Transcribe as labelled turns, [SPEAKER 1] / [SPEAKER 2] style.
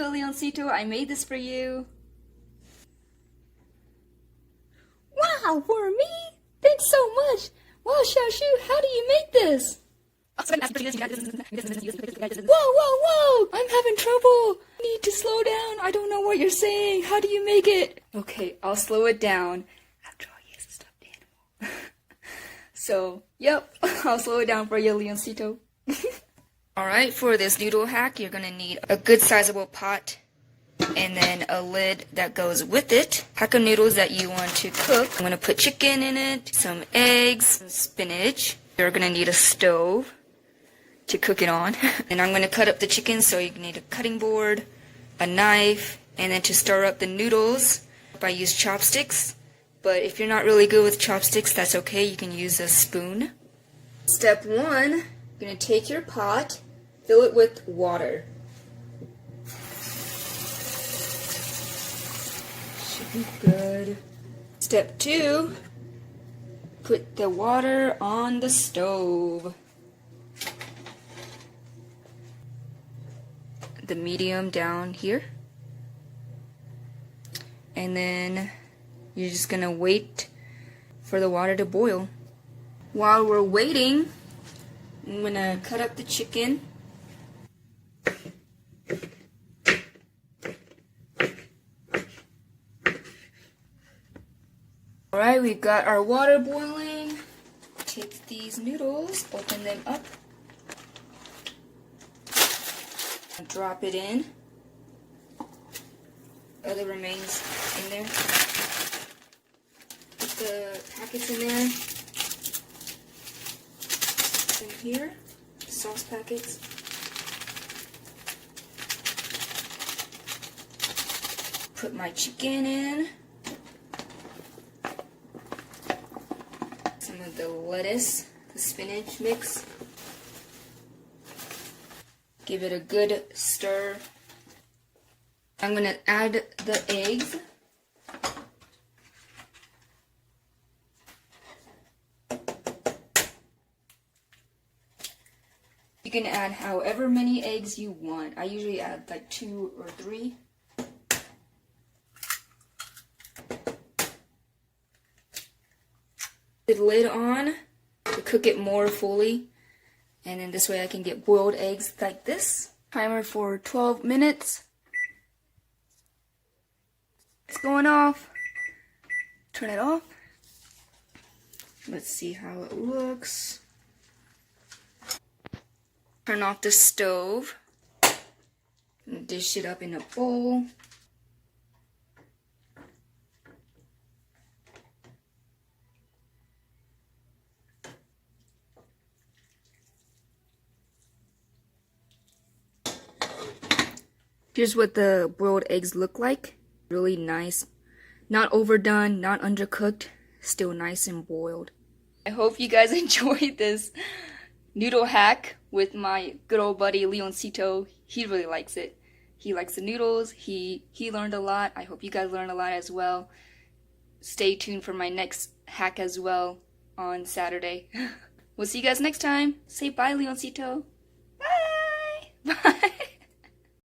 [SPEAKER 1] you, Leoncito. I made this for you. Wow, for me? Thanks so much. Wow, Xiao, how do you make this? Whoa! I'm having trouble. I need to slow down. I don't know what you're saying. How do you make it? Okay, I'll slow it down. After all, he is a stuffed animal. So, yep, I'll slow it down for you, Leoncito. Alright, for this noodle hack, you're going to need a good sizable pot and then a lid that goes with it. Pack of noodles that you want to cook. I'm going to put chicken in it, some eggs, some spinach. You're going to need a stove to cook it on. And I'm going to cut up the chicken, so you need a cutting board, a knife, and then to stir up the noodles, I use chopsticks. But if you're not really good with chopsticks, that's okay. You can use a spoon. Step 1, you're going to take your pot, fill it with water. Should be good. Step 2, put the water on the stove. The medium down here. And then you're just going to wait for the water to boil. While we're waiting, I'm going to cut up the chicken. Alright, we've got our water boiling. Take these noodles, open them up. Drop it in. Other remains in there. Put the packets in there. In here, sauce packets. Put my chicken in. Some of the lettuce, the spinach mix. Give it a good stir. I'm going to add the eggs. You can add however many eggs you want. I usually add like 2 or 3. The lid on to cook it more fully. And then this way I can get boiled eggs like this. Timer for 12 minutes. It's going off. Turn it off. Let's see how it looks. Turn off the stove. And dish it up in a bowl. Here's what the boiled eggs look like. Really nice. Not overdone, not undercooked. Still nice and boiled. I hope you guys enjoyed this noodle hack with my good old buddy Leoncito. He really likes it. He likes the noodles. He learned a lot. I hope you guys learned a lot as well. Stay tuned for my next hack as well on Saturday. We'll see you guys next time. Say bye, Leoncito. Bye! Bye!